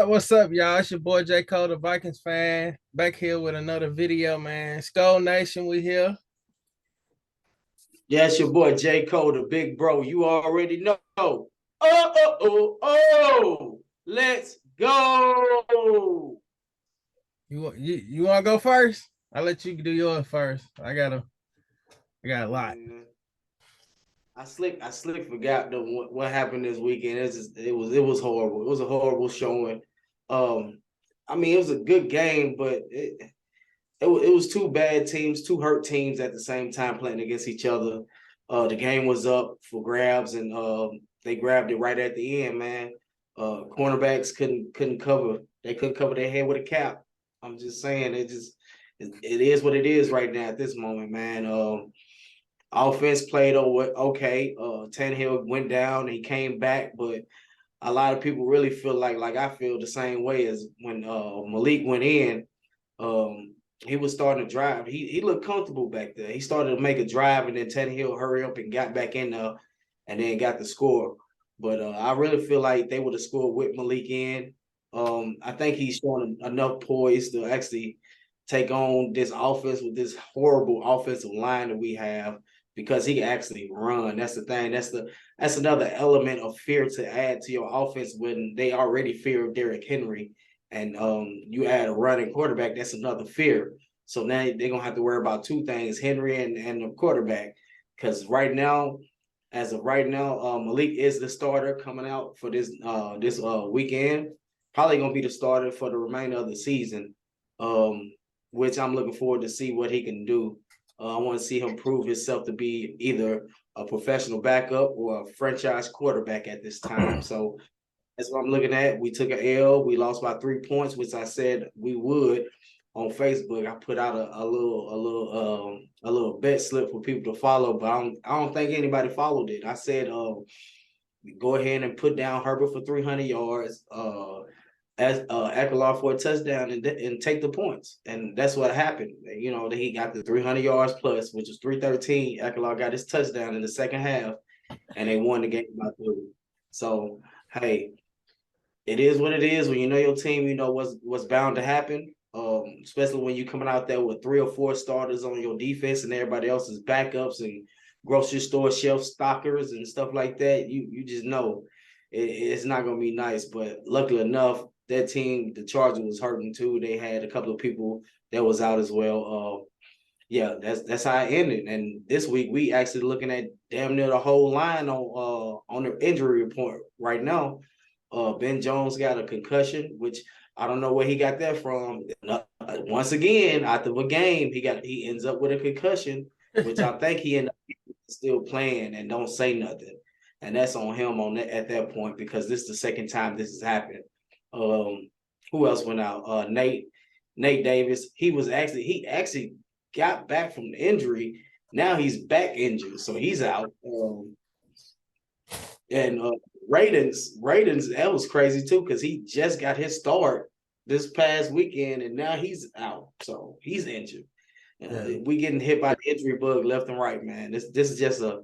What's up, y'all? It's your boy J. Cole, the Vikings fan, back here with another video, man. Skull Nation, we here. Yes, your boy J. Cole, the big bro. You already know. Oh. Let's go. You want to go first? I'll let you do yours first. I got a lot. Man, I slick forgot what happened this weekend. It was horrible. It was a horrible showing. Um, I mean, it was a good game, but it was two bad teams, two hurt teams at the same time playing against each other. The game was up for grabs, and they grabbed it right at the end. Man, cornerbacks couldn't cover. They couldn't cover their head with a cap. I'm just saying, it is what it is right now at this moment, man. Offense played okay. Tannehill went down, he came back, but a lot of people really feel like I feel the same way as when Malik went in. Um, he was starting to drive. He looked comfortable back there. He started to make a drive, and then Tannehill hurry up and got back in there, and then got the score. But I really feel like they would have scored with Malik in. I think he's showing enough poise to actually take on this offense with this horrible offensive line that we have because he can actually run. That's the thing. That's another element of fear to add to your offense when they already fear Derrick Henry, and you add a running quarterback, that's another fear. So now they're gonna have to worry about two things: Henry and the quarterback. Because right now, as of right now, Malik is the starter coming out for this weekend. Probably gonna be the starter for the remainder of the season, which I'm looking forward to see what he can do. I want to see him prove himself to be either a professional backup or a franchise quarterback at this time. So that's what I'm looking at. We took an L. We lost by 3 points, which I said we would on Facebook. I put out a little bet slip for people to follow, but I don't think anybody followed it. I said go ahead and put down Herbert for 300 yards, as Eckler for a touchdown, and take the points. And that's what happened. You know, he got the 300 yards plus, which was 313. Eckler got his touchdown in the second half, and they won the game by 30. So hey, it is what it is. When you know your team, you know what's bound to happen. Especially when you're coming out there with 3 or 4 starters on your defense and everybody else is backups and grocery store shelf stockers and stuff like that. You just know it's not gonna be nice. But luckily enough, that team, the Chargers, was hurting too. They had a couple of people that was out as well. Yeah, that's how it ended. And this week we actually looking at damn near the whole line on the injury report right now. Ben Jones got a concussion, which I don't know where he got that from. Once again, after a game, he ends up with a concussion, which I think he ended up still playing and don't say nothing. And that's on him at that point because this is the second time this has happened. Who else went out? Nate Davis. He actually got back from the injury. Now he's back injured, so he's out. And Radens, that was crazy too, because he just got his start this past weekend, and now he's out, so he's injured. We getting hit by the injury bug left and right, man. This is just a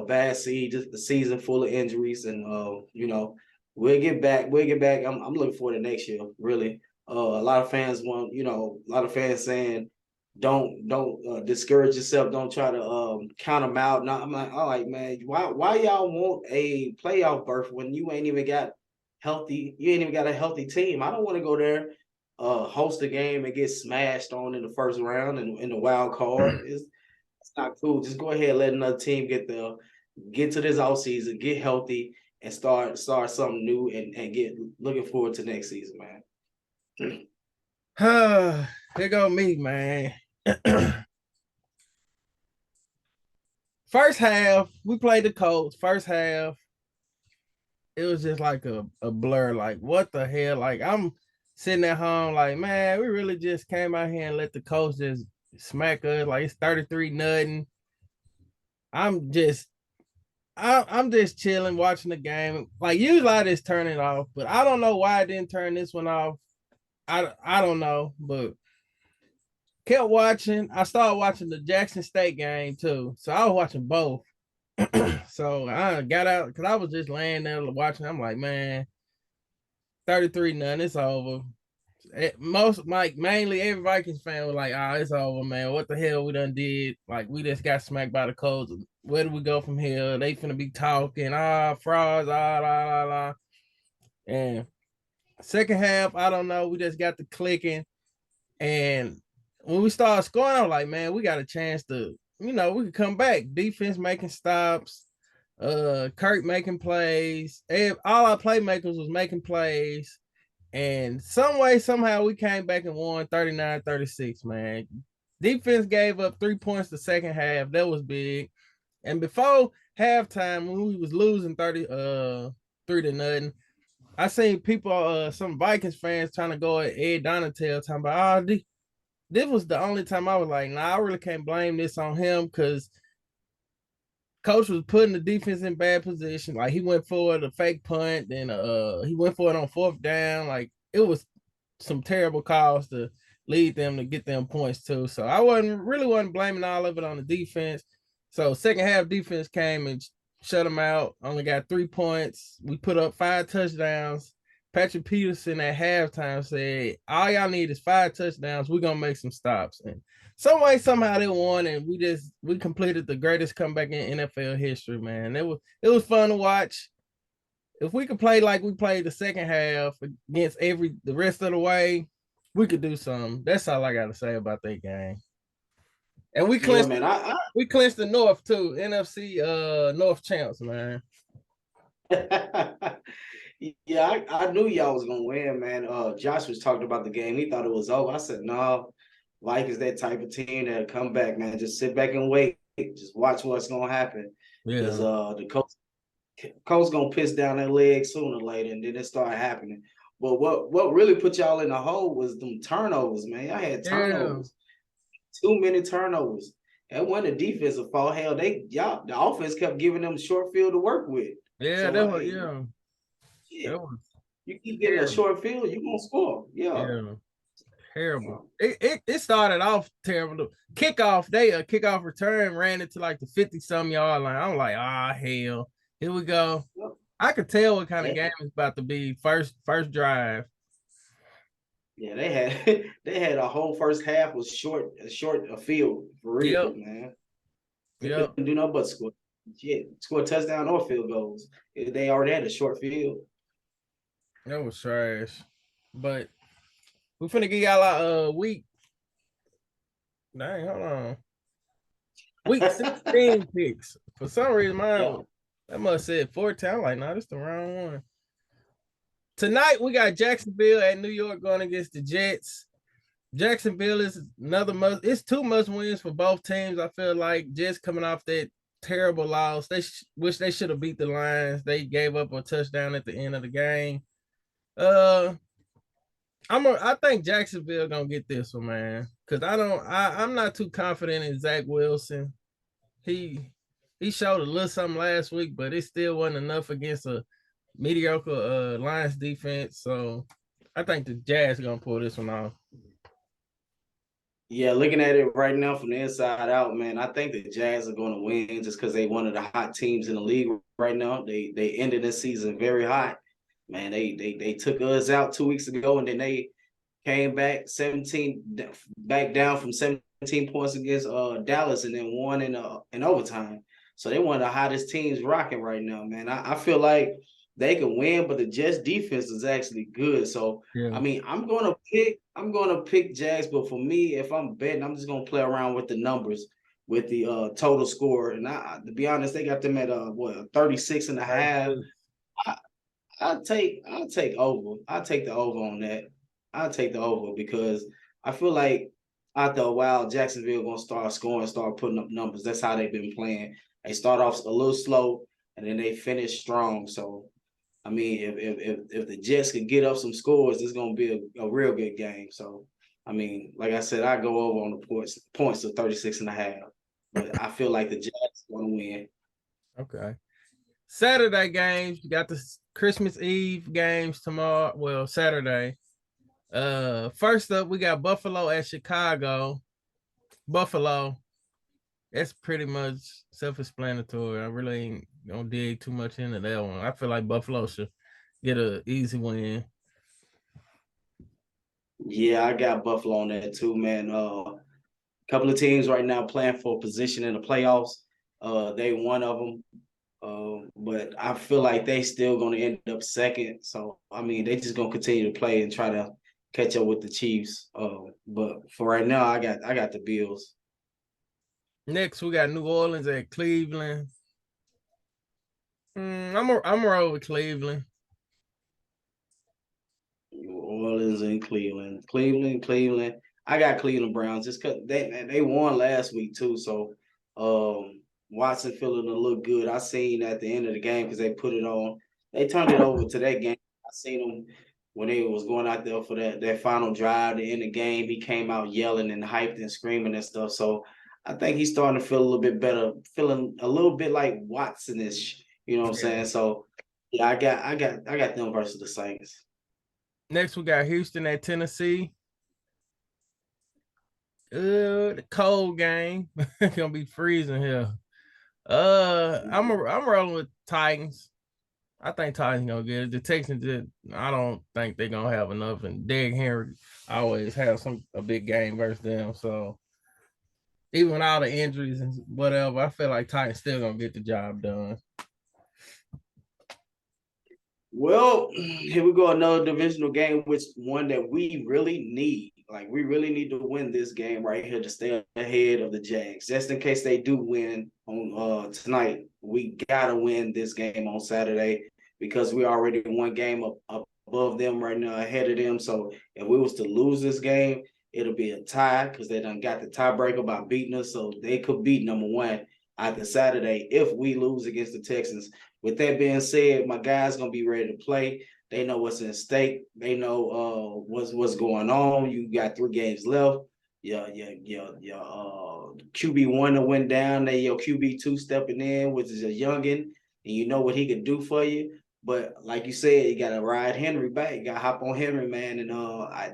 bad seed, just a season full of injuries, and you know, we'll get back. We'll get back. I'm looking forward to next year, really. A lot of fans want, a lot of fans saying don't discourage yourself. Don't try to count them out. No, I'm like, all right, man. Why y'all want a playoff berth when you ain't even got healthy? You ain't even got a healthy team. I don't want to go there, host a game and get smashed on in the first round and in the wild card. It's not cool. Just go ahead and let another team get to this off season, get healthy, and start something new and get looking forward to next season, man. Here go me, man. First half, we played the Colts. First half, it was just like a blur. Like, what the hell? Like, I'm sitting at home, like, man, we really just came out here and let the Colts just smack us. Like, it's 33 nothing. I'm just I'm just chilling, watching the game. Like usually I just turn it off, but I don't know why I didn't turn this one off. I don't know, but kept watching. I started watching the Jackson State game too, so I was watching both. So I got out because I was just laying there watching. I'm like, man, 33-0. It's over. Most like mainly every Vikings fan was like, "Ah, it's over, man. What the hell we done did? Like we just got smacked by the Colts. Where do we go from here? They finna be talking, frauds, la la la." And second half, I don't know. We just got the clicking, and when we started scoring, I was like, "Man, we got a chance to, we could come back. Defense making stops, Kirk making plays. All our playmakers was making plays." And some way, somehow, we came back and won 39-36, man. Defense gave up 3 points the second half. That was big. And before halftime, when we was losing 3-0, I seen people, some Vikings fans trying to go at Ed Donatel, talking about, this was the only time I was like, nah, I really can't blame this on him because coach was putting the defense in bad position. Like he went for the fake punt, then he went for it on fourth down. Like it was some terrible calls to lead them to get them points too. So I wasn't blaming all of it on the defense. So second half defense came and shut them out. Only got 3 points. We put up 5 touchdowns. Patrick Peterson at halftime said, "All y'all need is 5 touchdowns. We're gonna make some stops." And some way, somehow they won, and we completed the greatest comeback in NFL history, man. It was fun to watch. If we could play like we played the second half against the rest of the way, we could do something. That's all I gotta say about that game. And we Yeah, clinched man. we clinched the North too, NFC North champs, man. Yeah, I knew y'all was gonna win, man. Josh was talking about the game. He thought it was over. I said, no, Vikings that type of team that'll come back, man. Just sit back and wait. Just watch what's gonna happen. Because Yeah. the coach gonna piss down their leg sooner or later, and then it started happening. But what really put y'all in the hole was them turnovers, man. I had Yeah. turnovers, too many turnovers. That wasn't a defensive fault. Hell, the offense kept giving them short field to work with. Yeah, So that was hey, yeah. That shit, was you keep getting a terrible. short field, you gonna score. Yeah. Yeah. Terrible. It started off terrible. Kickoff, kickoff return ran into like the 50-some yard line. I'm like, hell. Here we go. I could tell what kind of game it's about to be. First drive. Yeah, they had they had a whole first half was short a field for real, Yep. man. They Yep. couldn't do nothing but score touchdown or field goals. They already had a short field. That was trash. But we finna give y'all a week. Dang, hold on. Week 16 picks. For some reason, Yeah. that must have said 14. I'm like, nah, this the wrong one. Tonight we got Jacksonville at New York going against the Jets. Jacksonville is another must. It's two must wins for both teams. I feel like Jets coming off that terrible loss. They wish they should have beat the Lions. They gave up a touchdown at the end of the game. Uh, I think Jacksonville gonna get this one, man. Cause I'm not too confident in Zach Wilson. He he showed a little something last week, but it still wasn't enough against a mediocre Lions defense. So I think the Jazz gonna pull this one off. Yeah, looking at it right now from the inside out, man, I think the Jazz are going to win just because they one of the hot teams in the league right now. They ended the season very hot, man. They took us out 2 weeks ago, and then they came back 17 back down from 17 points against Dallas, and then won in overtime. So they one of the hottest teams rocking right now, man. I feel like they can win, but the Jets defense is actually good. So I Yeah. mean, I'm gonna pick Jags, but for me, if I'm betting, I'm just gonna play around with the numbers with the total score. And to be honest, they got them at 36 and a half. I, I'll take over. I'll take the over on that. I'll take the over because I feel like after a while, Jacksonville gonna start scoring, start putting up numbers. That's how they've been playing. They start off a little slow and then they finish strong. So I mean, if the Jets could get up some scores, it's gonna be a real good game. So I mean, like I said, I go over on the points of 36 and a half. But I feel like the Jets want to win. Okay. Saturday games. You got the Christmas Eve games tomorrow. Well, Saturday. First up, we got Buffalo at Chicago. Buffalo. That's pretty much self-explanatory. I really ain't gonna dig too much into that one. I feel like Buffalo should get an easy win. Yeah, I got Buffalo on that too, man. Couple of teams right now playing for a position in the playoffs. They one of them. But I feel like they still going to end up second. So I mean, they just going to continue to play and try to catch up with the Chiefs. But for right now, I got the Bills. Next, we got New Orleans at Cleveland. I'm roll with Cleveland. New Orleans and Cleveland, Cleveland. I got Cleveland Browns just because they won last week too. So Watson feeling to look good. I seen at the end of the game because they put it on. They turned it over to that game. I seen them when they was going out there for that final drive to end the game. He came out yelling and hyped and screaming and stuff. So I think he's starting to feel a little bit better, feeling a little bit like Watson-ish. You know what I'm Yeah. saying? So yeah, I got them versus the Saints. Next, we got Houston at Tennessee. The cold game. Gonna be freezing here. I'm rolling with Titans. I think Titans gonna get it. The Texans did. I don't think they're gonna have enough. And Derrick Henry always has a big game versus them. So even with all the injuries and whatever, I feel like Titans still gonna get the job done. Well, here we go. Another divisional game, which one that we really need. Like, we really need to win this game right here to stay ahead of the Jags. Just in case they do win on tonight, we gotta win this game on Saturday because we already one game up above them right now, ahead of them. So if we was to lose this game, it'll be a tie because they done got the tiebreaker by beating us. So they could beat number one after Saturday if we lose against the Texans. With that being said, my guys gonna be ready to play. They know what's at stake. They know what's going on. You got 3 games left. Your QB1 that went down. They your QB2 stepping in, which is a youngin, and you know what he can do for you. But like you said, you gotta ride Henry back. You gotta hop on Henry, man, and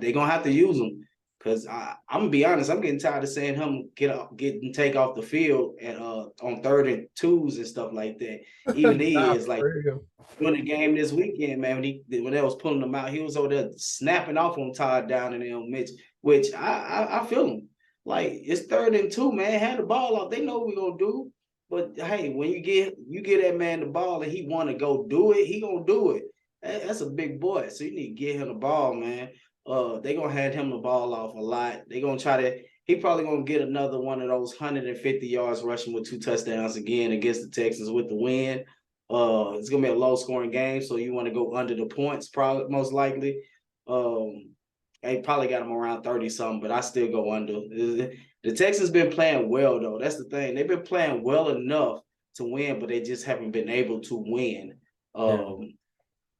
they gonna have to use him. Cause I'm gonna be honest, I'm getting tired of seeing him get and take off the field and on 3rd and 2s and stuff like that. Even he Nah, is like for real. during the game this weekend, man. When they was pulling him out, he was over there snapping off on Todd Down and on Mitch, which I feel him. Like it's 3rd and 2, man. Hand the ball off. They know what we gonna do. But hey, when you get that man the ball and he want to go do it, he gonna do it. That's a big boy. So you need to get him the ball, man. They gonna hand him the ball off a lot. They gonna try to. He probably gonna get another one of those 150 yards rushing with 2 touchdowns again against the Texans with the win. It's gonna be a low scoring game, so you want to go under the points, probably most likely. They probably got them around 30 something, but I still go under. The Texans been playing well though. That's the thing. They've been playing well enough to win, but they just haven't been able to win. Yeah.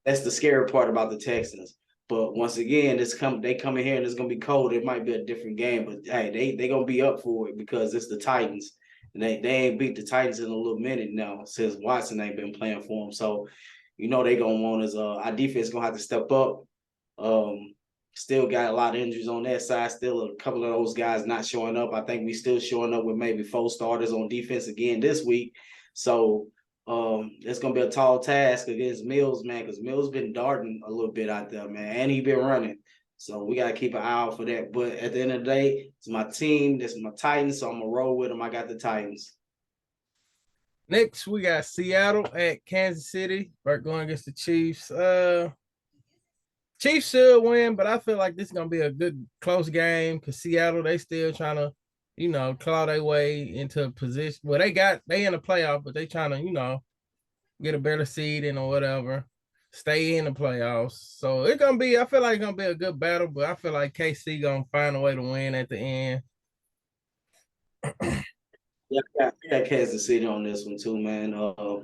That's the scary part about the Texans. But once again, they come in here and it's gonna be cold. It might be a different game, but hey, they gonna be up for it because it's the Titans. And they ain't beat the Titans in a little minute now since Watson ain't been playing for them. So you know they gonna want us our defense gonna have to step up. Still got a lot of injuries on that side. Still a couple of those guys not showing up. I think we still showing up with maybe 4 starters on defense again this week. So it's gonna be a tall task against Mills, man, because Mills been darting a little bit out there, man, and he been running. So we gotta keep an eye out for that. But at the end of the day, it's my team. This is my Titans, so I'm gonna roll with them. I got the Titans. Next, we got Seattle at Kansas City. We're going against the Chiefs. Chiefs should win, but I feel like this is gonna be a good close game because Seattle they still trying to, claw their way into a position. Well, they in the playoff, but they trying to, get a better seed in or whatever, stay in the playoffs. So it's gonna be. I feel like it's gonna be a good battle, but I feel like KC gonna find a way to win at the end. Yeah, I got Kansas City on this one too, man.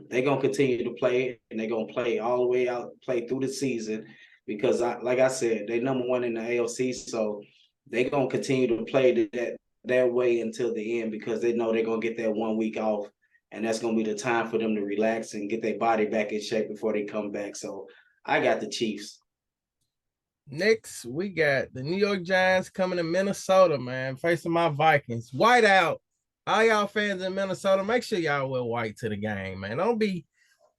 They're gonna continue to play, and they're gonna play all the way out, play through the season, because like I said, they number one in the AFC, so they're gonna continue to play that way until the end because they know they're gonna get that 1 week off, and that's gonna be the time for them to relax and get their body back in shape before they come back. So I got the Chiefs. Next, we got the New York Giants coming to Minnesota, man, facing my Vikings. White out. All y'all fans in Minnesota, make sure y'all wear white to the game, man. Don't be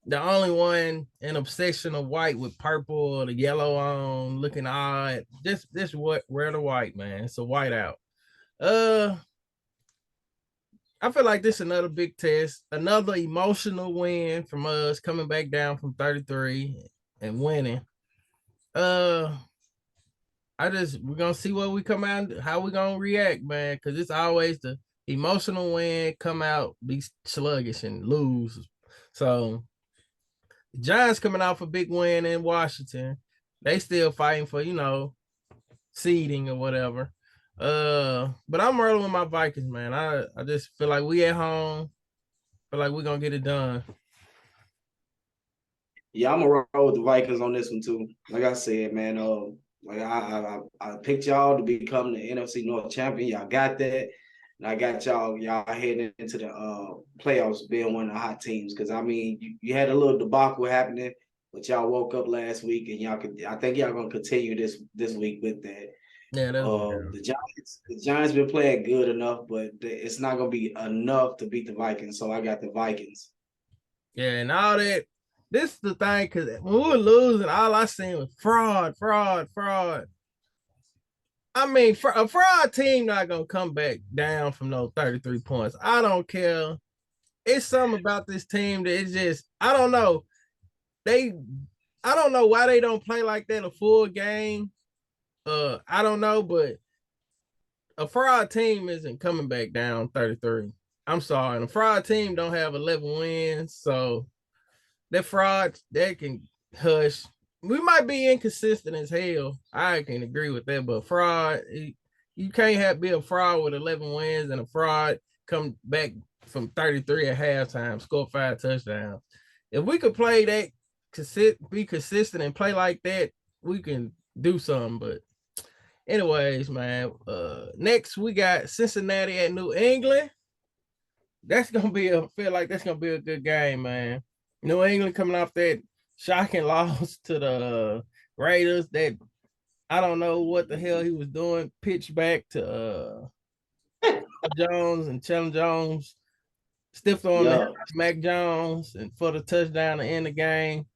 the only one in obsession of white with purple or the yellow on, looking odd. This what wear the white, man. It's a white out. Uh, I feel like this is another big test, another emotional win from us coming back down from 33 and winning. Uh, we're gonna see what we come out, how we gonna react, man. Cause it's always the emotional win, come out, be sluggish and lose. So the Giants coming off a big win in Washington. They still fighting for, seeding or whatever. But I'm rolling with my Vikings, man. I just feel like we at home. Feel like we're gonna get it done. Yeah, I'm gonna roll with the Vikings on this one too. Like I said, man, like I picked y'all to become the NFC North champion. Y'all got that. And I got y'all heading into the playoffs being one of the hot teams. Cause I mean, you had a little debacle happening, but y'all woke up last week and I think y'all gonna continue this week with that. Yeah, that's The Giants been playing good enough, but it's not gonna be enough to beat the Vikings. So I got the Vikings. yeah, and all that. This is the thing, cause when we were losing, all I seen was fraud, fraud, fraud. I mean, for a fraud team not gonna come back down from those 33 points. I don't care. It's something about this team that it's just, I don't know. I don't know why they don't play like that a full game. I don't know, but a fraud team isn't coming back down 33. I'm sorry. And a fraud team don't have 11 wins. So that fraud, that can hush. We might be inconsistent as hell. I can agree with that, but fraud, you can't be a fraud with 11 wins and a fraud come back from 33 at halftime, score 5 touchdowns. If we could play that, be consistent and play like that, we can do something. But anyways, man, next we got Cincinnati at New England. That's gonna be feel like that's gonna be a good game, man. New England coming off that shocking loss to the Raiders. That I don't know what the hell he was doing. Pitch back to Jones and Chandler Jones stiffed on the Mac Jones and for the touchdown to end the game.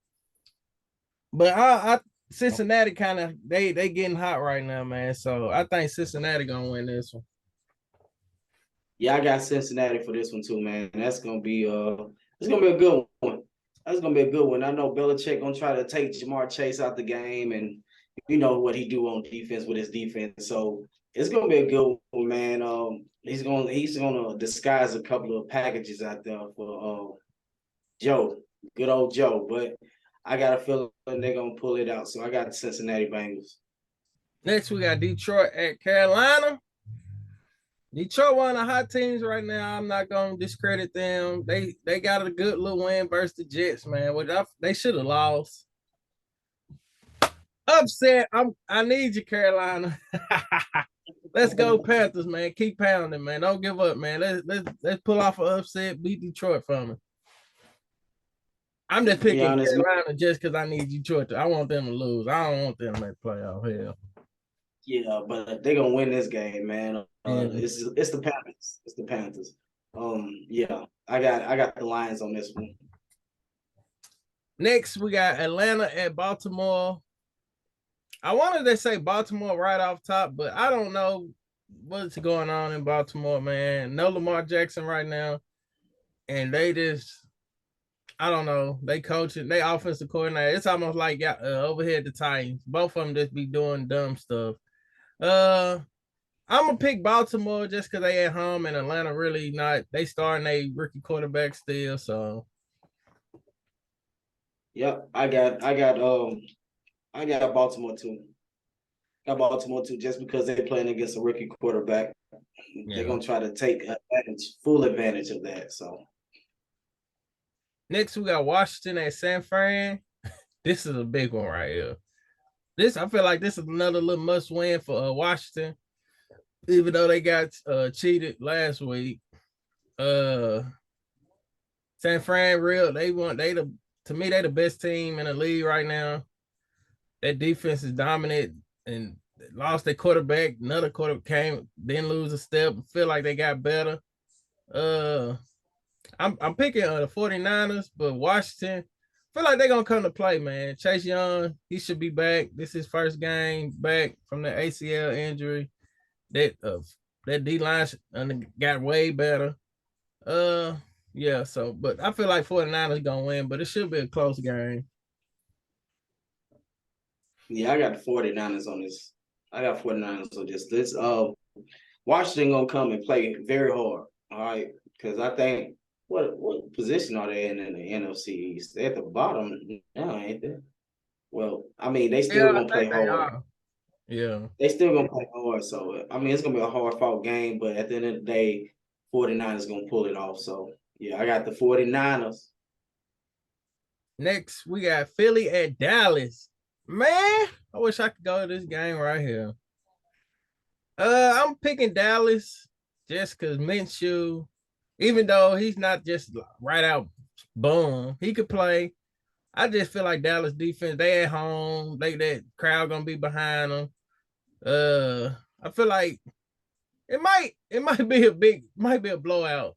But I Cincinnati kind of they getting hot right now, man. So I think Cincinnati gonna win this one. Yeah, I got Cincinnati for this one too, man. That's gonna be it's gonna be a good one. That's gonna be a good one. I know Belichick gonna try to take Jamar Chase out the game, and you know what he do on defense with his defense. So it's gonna be a good one, man. He's gonna disguise a couple of packages out there for Joe, good old Joe. But I got a feeling they're gonna pull it out. So I got the Cincinnati Bengals. Next, we got Detroit at Carolina. Detroit one of the hot teams right now. I'm not gonna discredit them. They got a good little win versus the Jets, man. They should have lost. Upset. I need you, Carolina. Let's go Panthers, man. Keep pounding, man. Don't give up, man. Let's pull off an upset, beat Detroit for me. I'm just picking Carolina just because I need Detroit. I want them to lose. I don't want them to make playoff. Hell. Yeah, but they're gonna win this game, man. It's the Panthers. It's the Panthers. Yeah, I got the Lions on this one. Next, we got Atlanta at Baltimore. I wanted to say Baltimore right off top, but I don't know what's going on in Baltimore, man. No Lamar Jackson right now, and they just, I don't know. They coaching, they offensive coordinator. It's almost like over here at the Titans. Both of them just be doing dumb stuff. I'm gonna pick Baltimore just because they at home and Atlanta really not. They starting a rookie quarterback still, so. Yep, I got Baltimore too. Got Baltimore too, just because they're playing against a rookie quarterback. Yeah. They're gonna try to take full advantage of that. So. Next, we got Washington at San Fran. This is a big one right here. I feel like this is another little must win for Washington, even though they got cheated last week. San Fran, to me, they the best team in the league right now. That defense is dominant and lost their quarterback. Another quarterback came, didn't lose a step. Feel like they got better. I'm picking the 49ers, but Washington, feel like they're gonna come to play, man. Chase Young, he should be back. This is his first game back from the ACL injury. That D line got way better. Uh, yeah. So, but I feel like 49ers gonna win, but it should be a close game. Yeah, I got the 49ers on this. I got 49ers on this. Washington gonna come and play very hard. All right, because I think what position are they in the NFC East? They're at the bottom now, ain't they? Well, I mean, they Yeah, still I gonna play think they hard. are. Yeah. They still gonna play hard. So I mean, it's gonna be a hard fought game, but at the end of the day, 49ers gonna pull it off. So yeah, I got the 49ers. Next, we got Philly at Dallas. Man, I wish I could go to this game right here. I'm picking Dallas just because Minshew, even though he's not just right out boom, he could play. I just feel like Dallas defense, they at home, that crowd gonna be behind them. I feel like it might be a blowout.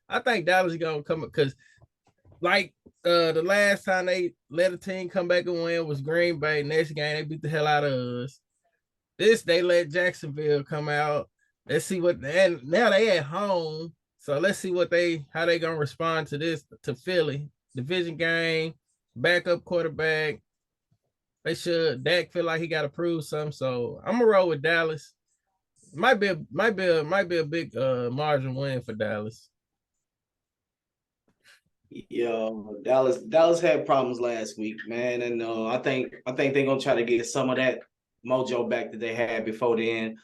I think Dallas is gonna come because like the last time they let a team come back and win was Green Bay. Next game they beat the hell out of us. This they let Jacksonville come out. Let's see what and now they at home. So let's see how they gonna respond to this to Philly. Division game, backup quarterback. They should Dak feel like he gotta prove something. So I'm gonna roll with Dallas. Might be a big margin win for Dallas. Yeah, Dallas had problems last week, man, and I think they're gonna try to get some of that mojo back that they had before then.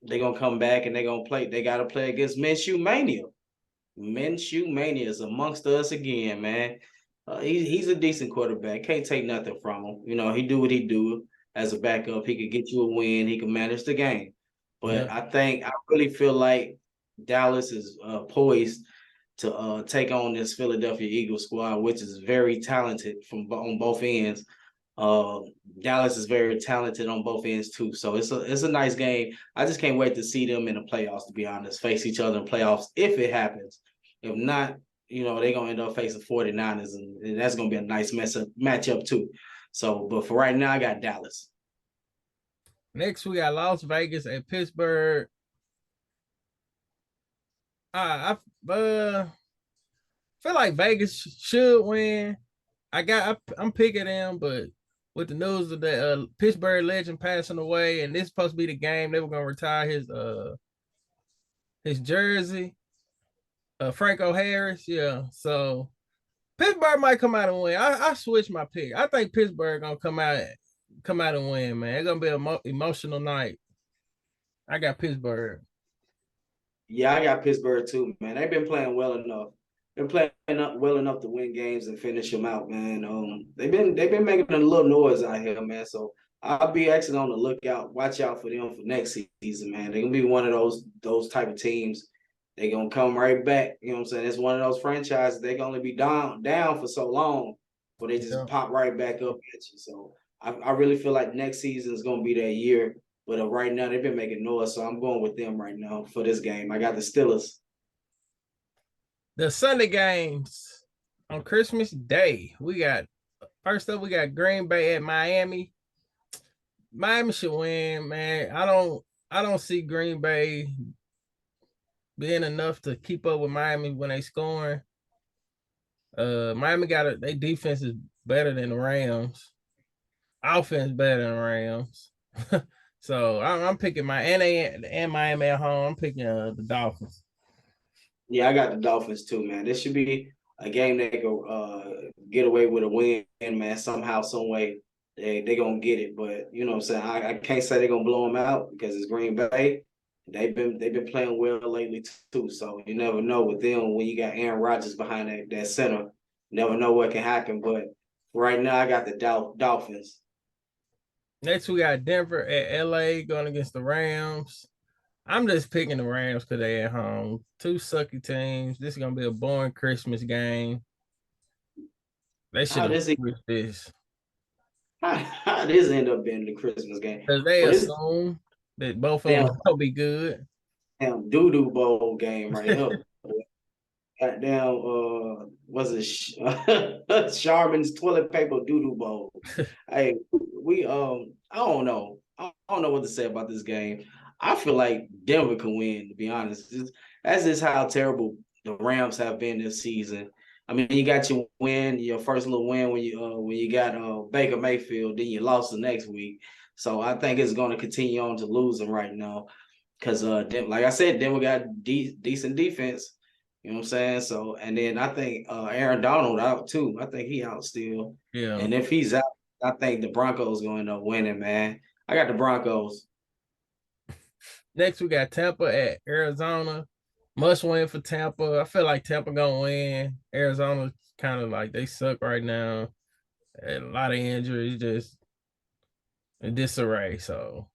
They're gonna come back and they're gonna play. They gotta play against Minshew Mania. Minshew Mania is amongst us again, man. He's a decent quarterback. Can't take nothing from him. You know, he do what he do as a backup. He could get you a win. He can manage the game. But Yeah, I really feel like Dallas is poised to take on this Philadelphia Eagles squad, which is very talented on both ends. Uh, Dallas is very talented on both ends too, so it's a nice game. I just can't wait to see them in the playoffs. To be honest, face each other in playoffs if it happens. If not, they're gonna end up facing 49ers, and that's gonna be a nice matchup too. So, but for right now, I got Dallas. next we got Las Vegas at Pittsburgh. I feel like Vegas should win. I'm picking them, but with the news of the Pittsburgh legend passing away, and this supposed to be the game they were gonna retire his jersey, Franco Harris. Yeah, so Pittsburgh might come out and win. I switch my pick. I think Pittsburgh gonna come out and win, man. It's gonna be an emotional night. I got Pittsburgh. Yeah, I got Pittsburgh too, man. They've been playing well enough. Been playing up well enough to win games and finish them out, man. They've been making a little noise out here, man. So I'll be actually on the lookout. Watch out for them for next season, man. They're gonna be one of those type of teams. They're gonna come right back. You know what I'm saying? It's one of those franchises. They can only be down for so long, but they just Yeah. pop right back up at you. So I really feel like next season is gonna be that year. But right now they've been making noise, so I'm going with them right now for this game. I got the Steelers. The Sunday games on Christmas Day. First up, we got Green Bay at Miami. Miami should win, man. I don't see Green Bay being enough to keep up with Miami when they scoring. Miami their defense is better than the Rams. Offense better than the Rams. So I'm picking and Miami at home. I'm picking the Dolphins. Yeah, I got the Dolphins too, man. This should be a game they go get away with a win, man. Somehow, some way, they gonna get it. But you know what I'm saying. I can't say they're gonna blow them out because it's Green Bay. They've been playing well lately too. So you never know with them when you got Aaron Rodgers behind that center. Never know what can happen. But right now, I got the Dolphins. Next, we got Denver at LA going against the Rams. I'm just picking the Rams because they at home. Two sucky teams. This is gonna be a boring Christmas game. They should How have does it? switched this How this end up being the Christmas game? because they But it's assume that both of them damn will be good. damn doo doo bowl game right here. goddamn was it Charmin's toilet paper doodoo bowl. Hey, we I don't know. I don't know what to say about this game. I feel like Denver can win, to be honest. That's just how terrible the Rams have been this season. I mean, you got your win, your first little win when you got Baker Mayfield, then you lost the next week. So I think it's going to continue on to losing right now because like I said, Denver got decent defense. You know what I'm saying? So and then I think Aaron Donald out too. I think he out still. Yeah. And if he's out, I think the Broncos going to end up winning, man. I got the Broncos. Next, we got Tampa at Arizona. Must win for Tampa. I feel like Tampa gonna win. Arizona kind of like they suck right now. And a lot of injuries, just in disarray. So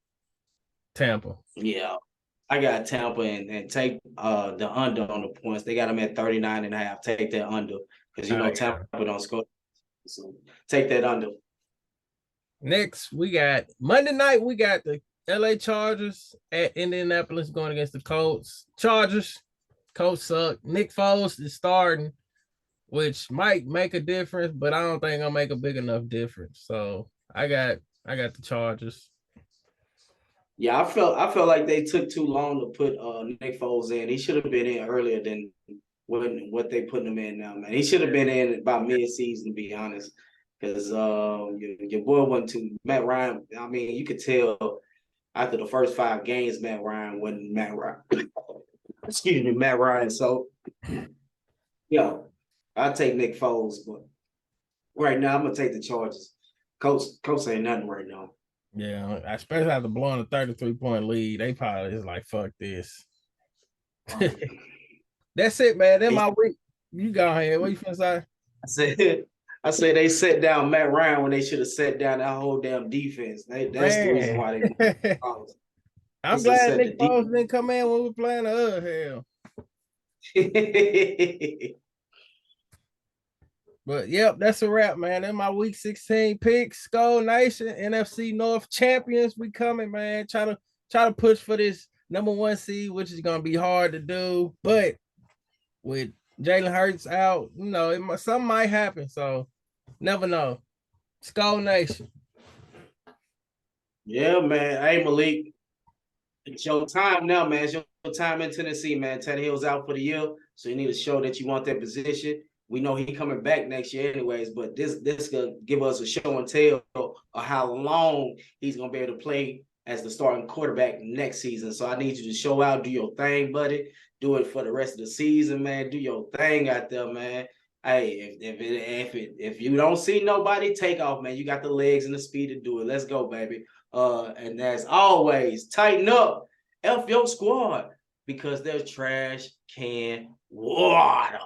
Tampa. Yeah. I got Tampa and take the under on the points. They got them at 39.5. Take that under. Because you know Yeah. Tampa don't score. So take that under. Next, we got Monday night. We got the LA Chargers at Indianapolis going against the Colts. Chargers, Colts suck. Nick Foles is starting, which might make a difference, but I don't think I'll make a big enough difference. So I got the Chargers. Yeah, I felt like they took too long to put Nick Foles in. He should have been in earlier than what they putting him in now, man. He should have been in about mid-season, to be honest. Because your boy went to Matt Ryan. I mean, you could tell after the first 5 games, Matt Ryan wasn't Matt Ryan. Excuse me, Matt Ryan. So, yeah, I'll take Nick Foles, but right now I'm gonna take the Chargers. Coach ain't nothing right now. Yeah, especially after blowing a 33-point lead, they probably is like, fuck this. That's it, man. That's my week. You go ahead. What you finna say? I said they set down Matt Ryan when they should have set down that whole damn defense. That's the reason why they. I'm glad Nick Foles didn't come in when we were playing the other hell. But yep, that's a wrap, man. That's my week 16 picks. Skull Nation, NFC North champions. We coming, man. Try to push for this #1 seed, which is gonna be hard to do. But with Jalen Hurts out, you know, something might happen. So never know. Skull Nation. Yeah, man. Hey, Malik. It's your time now, man. It's your time in Tennessee, man. Tannehill's out for the year, so you need to show that you want that position. We know he coming back next year anyways, but this gonna give us a show and tell of how long he's gonna be able to play as the starting quarterback next season. So I need you to show out, do your thing, buddy. Do it for the rest of the season, man. Do your thing out there, man. Hey, if you don't see nobody, take off, man. You got the legs and the speed to do it. Let's go, baby. And as always, tighten up. F your squad because they're trash can water.